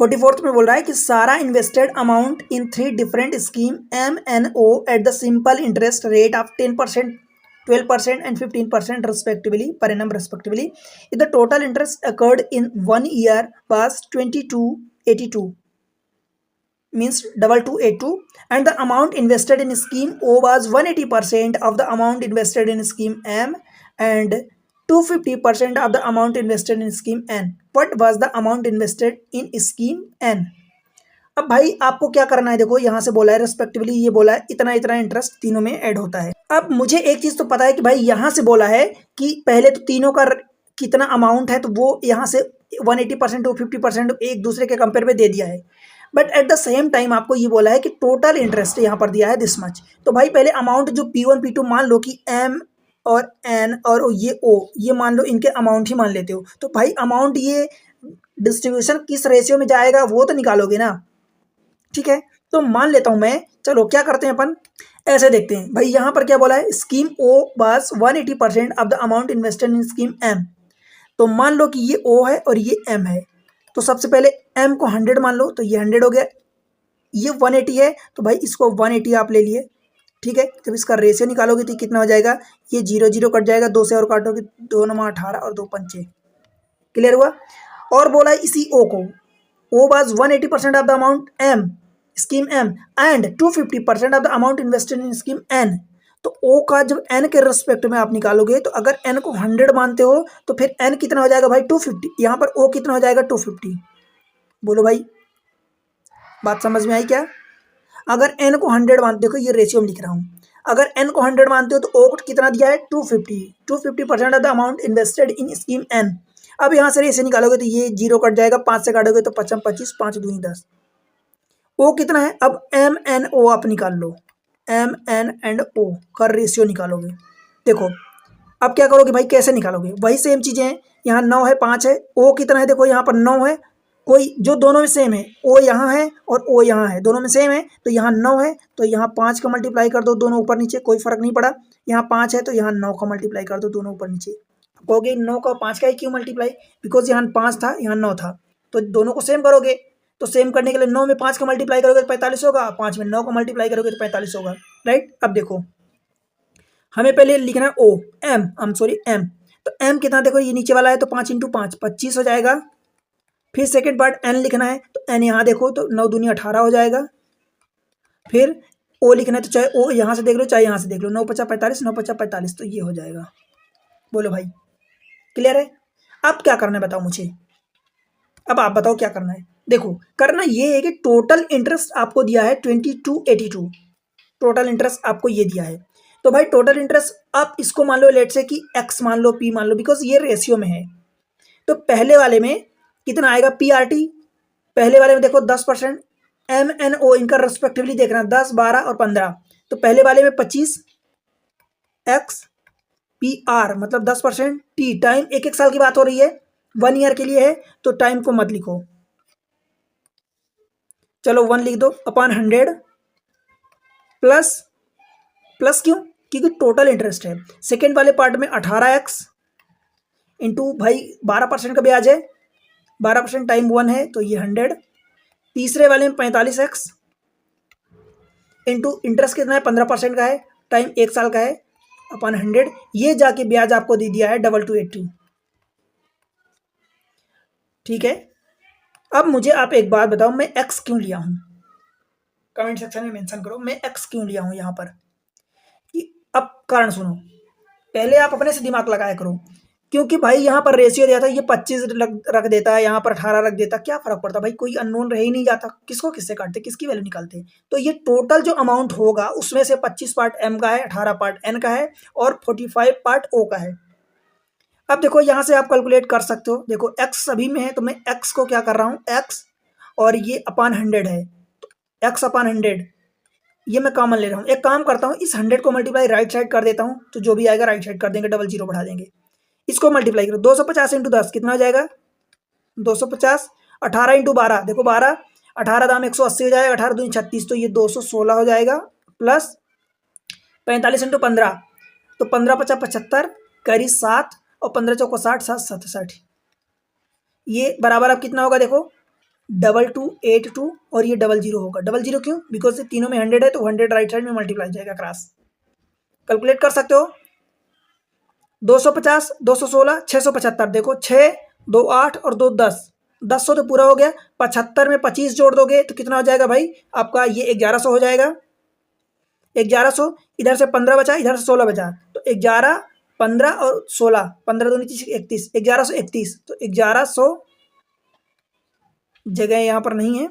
44th में बोल रहा है कि सारा invested amount in 3 different scheme MNO at the simple interest rate of 10%, 12% and 15% respectively per annum respectively. If the total interest occurred in 1 year was 2282 means 2282 and the amount invested in scheme O was 180% of the amount invested in scheme M and 250% of the amount invested in scheme N. What was the amount invested in scheme N? अब भाई आपको क्या करना है, देखो यहाँ से बोला है रेस्पेक्टिवली, ये बोला है इतना इतना इंटरेस्ट तीनों में ऐड होता है। अब मुझे एक चीज तो पता है कि भाई यहाँ से बोला है कि पहले तो तीनों का कितना अमाउंट है, तो वो यहाँ से 180% 250% एक दूसरे के कंपेयर में दे दिया है। But at the same time आपको ये बोला है कि टोटल इंटरेस्ट यहाँ पर दिया है दिस मच। तो भाई पहले अमाउंट जो P1 P2 मान लो कि M और N और ये O, ये मान लो इनके अमाउंट ही मान लेते हो, तो भाई अमाउंट ये डिस्ट्रीब्यूशन किस रेशियो में जाएगा वो तो निकालोगे ना। ठीक है, तो मान लेता हूं मैं, चलो क्या करते हैं अपन, ऐसे देखते हैं। भाई यहां पर क्या बोला है, scheme O was 180% of the amount invested in scheme M। तो मान लो कि ये O है और ये M है, तो सबसे पहले M को 100 मान लो, तो ये 100 हो गया। ये 180 है, तो भाई इसको 180 आप ले लिए। ठीक है, जब इसका रेशियो निकालोगे तो कितना हो जाएगा, ये 0 0 कट जाएगा, 2 से और काटोगे, 2 9 18 और 2 पंचे। क्लियर हुआ। और बोला है इसी O को, O was 180% of the amount M scheme M and 250% of the amount invested in scheme N। तो O का जब N के रिस्पेक्ट में आप निकालोगे, तो अगर N को 100 मानते हो तो फिर N कितना हो जाएगा भाई 250, यहाँ पर O कितना हो जाएगा 250। बोलो भाई, बात समझ में आई क्या। अगर N को 100 मानते, देखो ये रेशियो में लिख रहा हूँ, अगर N को 100 मानते हो तो O को कितना दिया है 250% of the amount invested in scheme N। अब यहाँ से रेशियो निकालोगे तो ये 0 कट जाएगा, 5 से काटोगे तो 5 25, 5 दूनी 10। O कितना है, अब MNO आप निकाल लो, MN&O का रेशियो निकालोगे। देखो अब क्या करोगे भाई, कैसे निकालोगे, वही सेम चीजें हैं। यहाँ 9 है, 5 है, O कितना है, देखो यहाँ पर 9 है, कोई जो दोनों में सेम है, O यहाँ है और O यहाँ है, दोनों में सेम है, तो यहाँ 9 है तो यहाँ 5 का मल्टीप्लाई कर दो, दोनों ऊपर नीचे, कोई फर्क नहीं पड़ा। यहाँ 5 है तो यहाँ 9 का मल्टीप्लाई कर दो, दोनों ऊपर नीचे। कहोगे 9 का 5 का ही क्यों मल्टीप्लाई, बिकॉज यहाँ 5 था यहाँ 9 था, तो दोनों को सेम करोगे। तो सेम करने के लिए 9 में 5 का मल्टीप्लाई करोगे तो 45 होगा, 5 में 9 का मल्टीप्लाई करोगे तो 45 होगा। राइट। अब देखो हमें पहले लिखना है O M, तो M कितना, देखो ये नीचे वाला है तो 5 × 5 25 हो जाएगा। फिर सेकेंड पार्ट N लिखना है, तो N यहाँ देखो तो 9 दूनी 18 हो जाएगा। फिर O लिखना है, तो चाहे O यहाँ से देख लो चाहे यहाँ से देख लो, 9 5 45, 9 5 45, तो ये हो जाएगा। बोलो भाई क्लियर है। अब क्या करना है बताओ मुझे, अब आप बताओ क्या करना है। देखो करना ये है कि टोटल इंटरेस्ट आपको दिया है 2282, टोटल इंटरेस्ट आपको ये दिया है। तो भाई टोटल इंटरेस्ट आप इसको मान लो लेट से कि X मान लो, P मान लो, बिकॉज ये रेशियो में है। तो पहले वाले में कितना आएगा PRT, पहले वाले में देखो 10%, MNO इनका रेस्पेक्टिवली देखना 10 12 और 15। तो पहले वाले में 25 X PR मतलब 10%, T टाइम 1 साल की बात हो रही है, 1 ईयर के लिए है, तो टाइम को मत लिखो, चलो 1 लिख दो, अपॉन 100 प्लस क्यों, क्योंकि टोटल इंटरेस्ट है। सेकेंड वाले पार्ट में 18x इंटू भाई 12% का ब्याज है, 12% टाइम 1 है तो ये 100। तीसरे वाले में 45x इंटू इंटरेस्ट कितना है 15% का है, टाइम 1 साल का है, अपॉन 100। ये जाके ब्याज आपको दे दिया है 2282। ठीक है। अब मुझे आप एक बात बताओ, मैं x क्यों लिया हूं, कमेंट सेक्शन में मेंशन करो मैं x क्यों लिया हूं यहां पर। कि अब कारण सुनो, पहले आप अपने से दिमाग लगाया करो, क्योंकि भाई यहाँ पर रेशियो दिया था, ये 25 रख देता है, यहाँ पर 18 रख देता, क्या फर्क पड़ता भाई, कोई अननोन रह ही नहीं जाता, किसको किससे काटते, किसकी वैल्यू निकालते। तो ये टोटल जो अमाउंट होगा उसमें से 25 पार्ट M का है, 18 पार्ट N का है और 45 पार्ट O का है। अब देखो यहाँ से आप कैलकुलेट कर सकते हो, देखो x सभी में है तो मैं x को क्या कर रहा हूँ, x और ये अपॉन 100 है, तो x अपॉन 100 ये मैं कॉमन ले रहा हूँ। एक काम करता हूँ, इस 100 को मल्टीप्लाई राइट साइड कर देता हूँ, तो जो भी आएगा राइट साइड कर देंगे, डबल जीरो बढ़ा देंगे। इसको मल्टीप्लाई करो, 250 × 10 कितना हो जाएगा 250, 18 × 12 देखो 12, 18 दाम 180 हो जाएगा, 18 दूनी 36, तो ये 216 हो जाएगा, प्लस 45 × 15 तो 15 × 50 75, करी 7 और 15 × 4 60, 7 67, ये बराबर अब कितना होगा देखो 2282 और ये 00 होगा। 00 क्यों? बिकॉज ये तीनों में 100 है तो 100 राइट साइड में मल्टीप्लाई जाएगा क्रॉस। कैलकुलेट कर सकते हो। 250, 216, 675। देखो 6, 2 8 और 2 10, 10 तो पूरा हो गया। 75 में 25 जोड़ दोगे तो कितना हो जाएगा भाई आपका? ये 1100 हो जाएगा। 1100, इधर से 15 बचा, इधर से 16 बचा, तो 11, 15 और 16, 15 दूनी 31, 1131। तो 1100 जगह यहाँ पर नहीं है,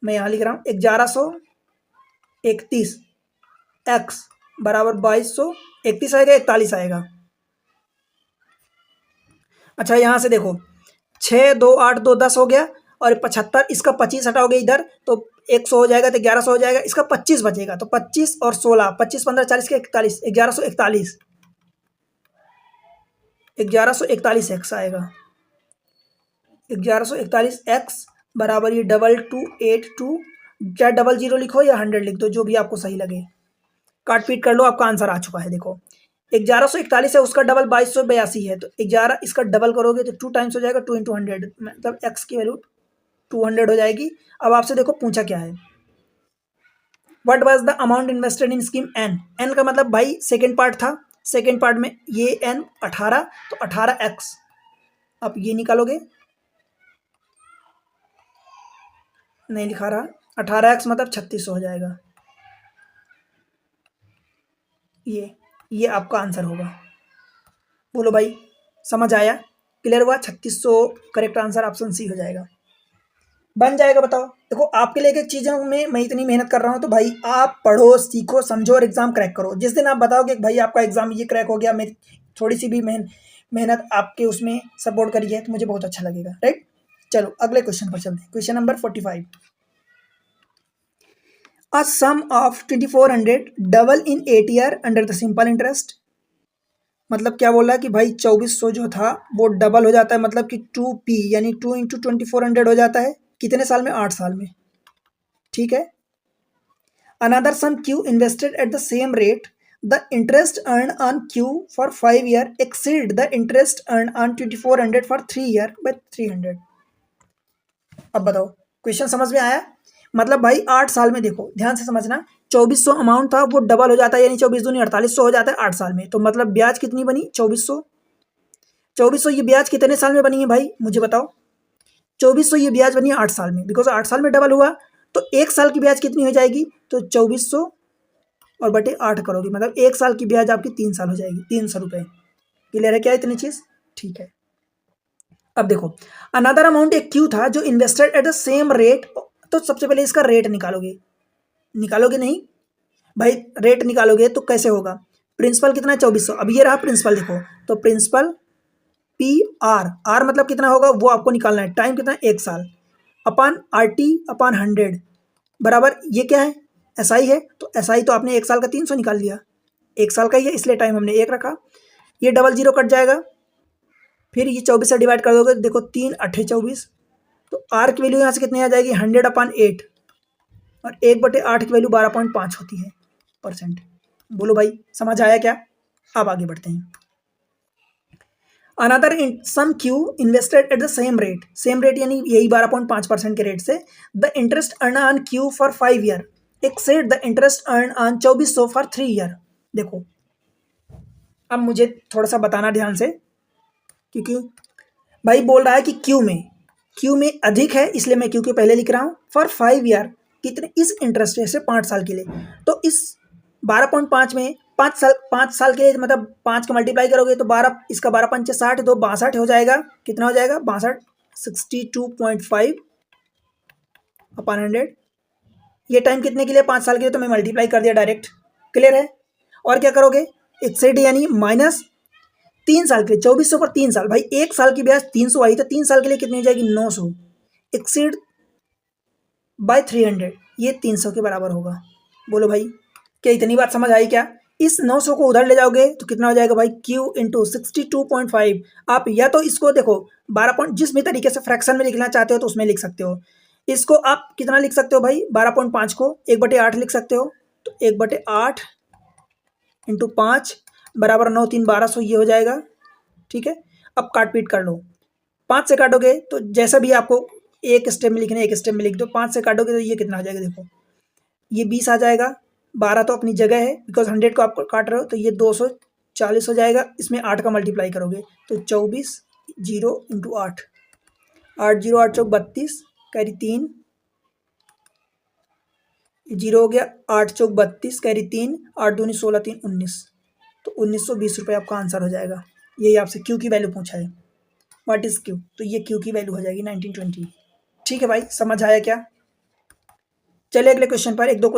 मैं यहाँ लिख रहा हूँ 1131 x बराबर 2231 आएगा, 41 आएगा। अच्छा यहाँ से देखो 6, 2 8, 2 10 हो गया और 75, इसका 25 हटाओगे इधर तो 100 हो जाएगा, तो 1100 हो जाएगा। इसका 25 बचेगा तो 25 और 16, 25 15 40 के 41, 1141, 1141 x आएगा। 1141 x बराबर ये 2282, क्या 00 लिखो या 100 लिख दो, जो भी आपको सही लगे। काट पीट कर लो, आपका आंसर आ चुका है। देखो 1141 है, उसका डबल 2282 है, तो 11 इसका डबल करोगे तो 2 टाइम्स हो जाएगा, 2 × 100, मतलब x की वैल्यू 200 हो जाएगी। अब आपसे देखो पूछा क्या है, what was the amount invested in scheme N. N का मतलब भाई सेकेंड पार्ट था, सेकेंड पार्ट में ये एन 18, तो 18x। अब ये निकालोगे, नहीं लिखा रहा, 18x मतलब 3600 हो जाएगा। ये आपका आंसर होगा। बोलो भाई समझ आया, क्लियर हुआ? 3600 करेक्ट आंसर ऑप्शन सी हो जाएगा, बन जाएगा। बताओ देखो आपके लिए एक चीज़ों में मैं इतनी मेहनत कर रहा हूँ, तो भाई आप पढ़ो, सीखो, समझो और एग्जाम क्रैक करो। जिस दिन आप बताओगे कि भाई आपका एग्जाम ये क्रैक हो गया, मैं थोड़ी सी भी मेहनत आपके उसमें सपोर्ट करी है, तो मुझे बहुत अच्छा लगेगा, राइट। चलो अगले क्वेश्चन पर चलते हैं। Question number 45, a sum of 2400 double in 8 year under the simple interest. मतलब क्या बोल रहा है कि भाई 2400 जो था वो डबल हो जाता है, मतलब कि 2p यानी 2 × 2400 हो जाता है कितने साल में? 8 साल में, ठीक है। Another sum q invested at the same rate, the interest earn on q for 5 year exceed the interest earn on 2400 for 3 year by 300। अब बताओ क्वेश्चन समझ में आया? मतलब भाई 8 साल में, देखो ध्यान से समझना, 2400 अमाउंट था वो डबल हो जाता है, यानी 24 दूनी 4800 हो जाता है 8 साल में। तो मतलब ब्याज कितनी बनी? 2400। 2400 ये ब्याज कितने साल में बनी है भाई मुझे बताओ? 2400 ये ब्याज बनी है 8 साल में, बिकॉज 8 साल में डबल हुआ, तो 1 साल की ब्याज कितनी हो जाएगी? तो 2400 और बटे 8 करोगे, मतलब 1 साल की ब्याज आपकी 3 साल हो जाएगी, 300 रुपये। क्लियर है क्या इतनी चीज़? ठीक है। अब देखो अनदर अमाउंट एक क्यू था जो invested at the same rate, तो सबसे पहले इसका रेट निकालोगे नहीं भाई, रेट निकालोगे तो कैसे होगा? प्रिंसिपल कितना है? 2400। अब ये रहा प्रिंसिपल, देखो तो प्रिंसिपल पी आर मतलब कितना होगा वो आपको निकालना है। टाइम कितना है? 1 साल, अपन RT अपन 100 बराबर ये क्या है? SI है, तो SI तो आपने 1 साल का 300 निकाल लिया, 1 साल का ही है इसलिए टाइम हमने 1 रखा। ये 00 कट जाएगा, फिर ये 24 से डिवाइड कर दोगे, देखो 3 8 24, तो R की वैल्यू यहाँ से कितनी आ जाएगी? 100/8, और 1/8 की वैल्यू 12.5 होती है %। बोलो भाई समझ आया क्या? अब आगे बढ़ते हैं। Another sum Q invested at the same rate यानी यही 12.5% के रेट से, the interest earn on Q for 5 year exceed the interest earn on 2400 for 3 year. देखो अब मुझे थोड़ा सा बताना ध्यान से, क्योंकि भाई बोल रहा है कि क्यू में अधिक है, इसलिए मैं क्यू के पहले लिख रहा हूँ। फॉर 5 ईयर कितने? इस इंटरेस्ट से 5 साल के लिए, तो इस 12.5 में 5 साल के लिए, मतलब 5 का मल्टीप्लाई करोगे तो 12, इसका 12 पंचे 60, तो 62 हो जाएगा। कितना हो जाएगा? 62, 62.5/100। ये टाइम कितने के लिए? 5 साल के लिए, तो मैं मल्टीप्लाई कर दिया डायरेक्ट। क्लियर है? और क्या करोगे? एक्सेड यानी माइनस 3 साल के लिए, 2400 पर 3 साल, भाई 1 साल की ब्याज 300 आई, तो 3 साल के लिए कितनी हो जाएगी? 900 एक्सीड बाय 300, ये 300 के बराबर होगा। बोलो भाई क्या इतनी बात समझ आई क्या? इस 900 को उधर ले जाओगे तो कितना हो जाएगा भाई? Q into 62.5। आप या तो इसको देखो 12 पॉइंट, जिस भी तरीके से फ्रैक्शन में लिखना चाहते हो तो उसमें लिख सकते हो। इसको आप कितना लिख सकते हो भाई? 12.5 को 1/8 लिख सकते हो, तो 1/8 इंटू 5 बराबर 9 3 1200, ये हो जाएगा। ठीक है, अब काट पीट कर लो, 5 से काटोगे तो जैसा भी आपको एक स्टेप में लिखना है, एक स्टेप में लिख दो। 5 से काटोगे तो ये कितना हो जाएगा, देखो ये 20 आ जाएगा। 12 तो अपनी जगह है बिकॉज 100 को आप काट रहे हो, तो ये 240 हो जाएगा। इसमें 8 का मल्टीप्लाई करोगे तो 24 0 इंटू 8, 8 0 8 चौक 32, कैरी 3, 0 हो गया। 8 चौक 32, कैरी 3, 8 दूनी 16, 3 19, तो 1920 रुपये आपका आंसर हो जाएगा। यही आपसे क्यू की वैल्यू पूछा है, व्हाट इज क्यू, तो ये क्यू की वैल्यू हो जाएगी 1920। ठीक है भाई, समझ आया क्या? चलिए अगले क्वेश्चन पर, एक दो क्वेश्चन